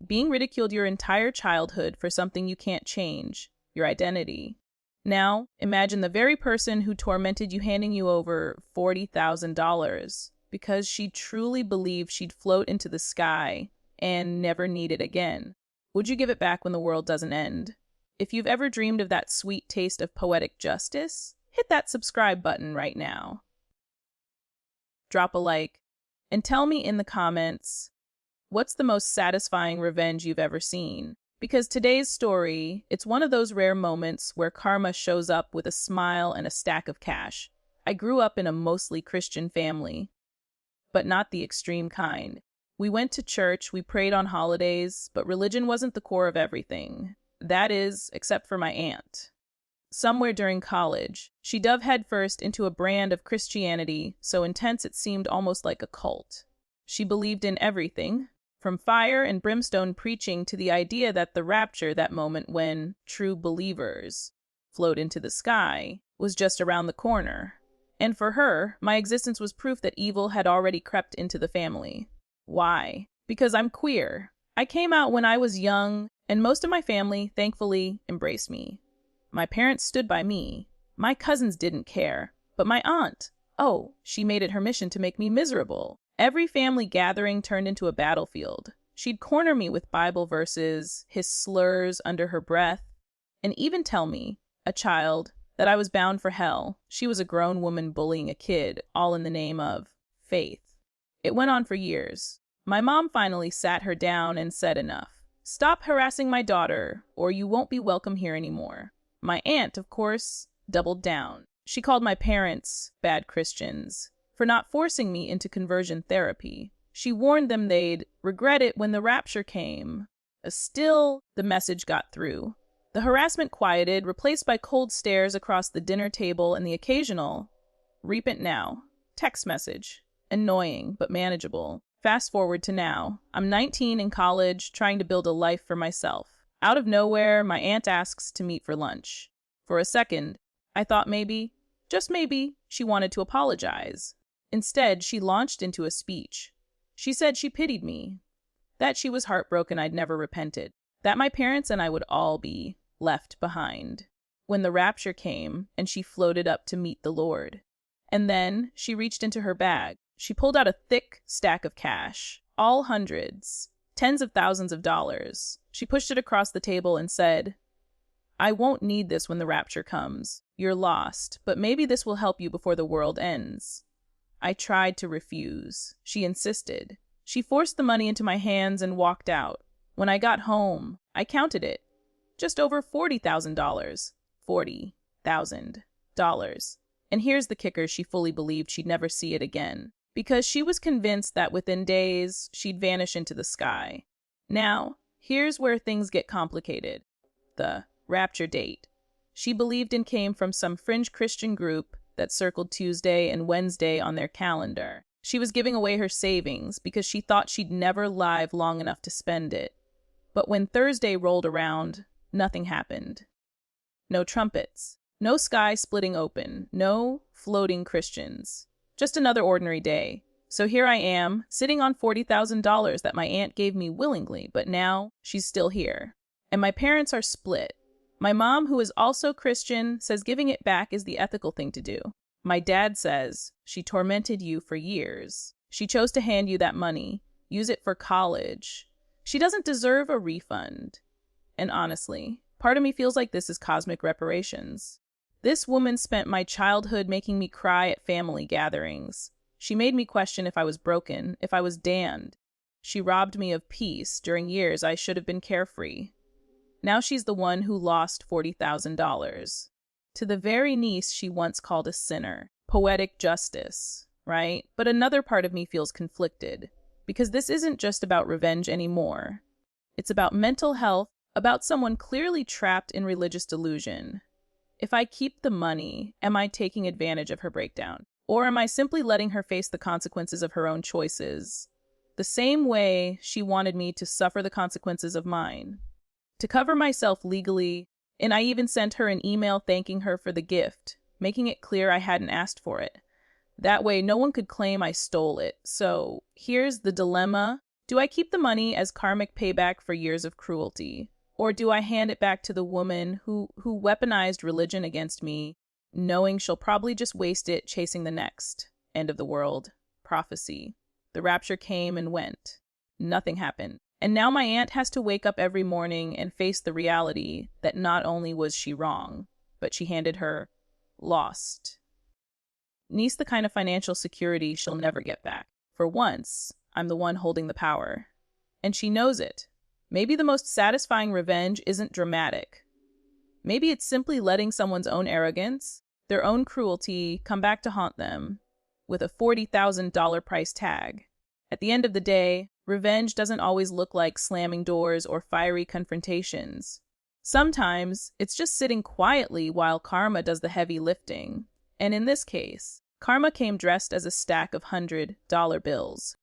being ridiculed your entire childhood for something you can't change, your identity. Now, imagine the very person who tormented you handing you over $40,000 because she truly believed she'd float into the sky and never need it again. Would you give it back when the world doesn't end? If you've ever dreamed of that sweet taste of poetic justice, hit that subscribe button right now. Drop a like, and tell me in the comments, what's the most satisfying revenge you've ever seen? Because today's story, it's one of those rare moments where karma shows up with a smile and a stack of cash. I grew up in a mostly Christian family, but not the extreme kind. We went to church, we prayed on holidays, but religion wasn't the core of everything. That is, except for my aunt. Somewhere during college, she dove headfirst into a brand of Christianity so intense it seemed almost like a cult. She believed in everything, from fire and brimstone preaching to the idea that the rapture, that moment when true believers float into the sky, was just around the corner. And for her, my existence was proof that evil had already crept into the family. Why? Because I'm queer. I came out when I was young, and most of my family, thankfully, embraced me. My parents stood by me. My cousins didn't care. But my aunt, oh, she made it her mission to make me miserable. Every family gathering turned into a battlefield. She'd corner me with Bible verses, hiss slurs under her breath, and even tell me, a child, that I was bound for hell. She was a grown woman bullying a kid, all in the name of faith. It went on for years. My mom finally sat her down and said enough. Stop harassing my daughter, or you won't be welcome here anymore. My aunt, of course, doubled down. She called my parents bad Christians for not forcing me into conversion therapy. She warned them they'd regret it when the rapture came. Still, the message got through. The harassment quieted, replaced by cold stares across the dinner table and the occasional, "Reap it now," text message. Annoying, but manageable. Fast forward to now. I'm 19 in college, trying to build a life for myself. Out of nowhere, my aunt asks to meet for lunch. For a second, I thought maybe, just maybe, she wanted to apologize. Instead, she launched into a speech. She said she pitied me, that she was heartbroken I'd never repented, that my parents and I would all be left behind when the rapture came and she floated up to meet the Lord. And then she reached into her bag. She pulled out a thick stack of cash, all hundreds, tens of thousands of dollars. She pushed it across the table and said, I won't need this when the rapture comes. You're lost, but maybe this will help you before the world ends. I tried to refuse. She insisted. She forced the money into my hands and walked out. When I got home, I counted it. Just over $40,000. $40,000. And here's the kicker, she fully believed she'd never see it again, because she was convinced that within days, she'd vanish into the sky. Now, here's where things get complicated. The rapture date. She believed in came from some fringe Christian group that circled Tuesday and Wednesday on their calendar. She was giving away her savings because she thought she'd never live long enough to spend it. But when Thursday rolled around, nothing happened. No trumpets. No sky splitting open. No floating Christians. Just another ordinary day. So here I am, sitting on $40,000 that my aunt gave me willingly, but now she's still here. And my parents are split. My mom, who is also Christian, says giving it back is the ethical thing to do. My dad says, she tormented you for years. She chose to hand you that money. Use it for college. She doesn't deserve a refund. And honestly, part of me feels like this is cosmic reparations. This woman spent my childhood making me cry at family gatherings. She made me question if I was broken, if I was damned. She robbed me of peace during years I should have been carefree. Now she's the one who lost $40,000. To the very niece she once called a sinner. Poetic justice, right? But another part of me feels conflicted, because this isn't just about revenge anymore. It's about mental health, about someone clearly trapped in religious delusion. If I keep the money, am I taking advantage of her breakdown? Or am I simply letting her face the consequences of her own choices? The same way she wanted me to suffer the consequences of mine. To cover myself legally, and I even sent her an email thanking her for the gift, making it clear I hadn't asked for it. That way, no one could claim I stole it. So here's the dilemma. Do I keep the money as karmic payback for years of cruelty? Or do I hand it back to the woman who weaponized religion against me, knowing she'll probably just waste it chasing the next end of the world prophecy? The rapture came and went. Nothing happened. And now my aunt has to wake up every morning and face the reality that not only was she wrong, but she handed her lost niece the kind of financial security she'll never get back. For once, I'm the one holding the power. And she knows it. Maybe the most satisfying revenge isn't dramatic. Maybe it's simply letting someone's own arrogance, their own cruelty, come back to haunt them with a $40,000 price tag. At the end of the day, revenge doesn't always look like slamming doors or fiery confrontations. Sometimes, it's just sitting quietly while karma does the heavy lifting. And in this case, karma came dressed as a stack of $100 bills.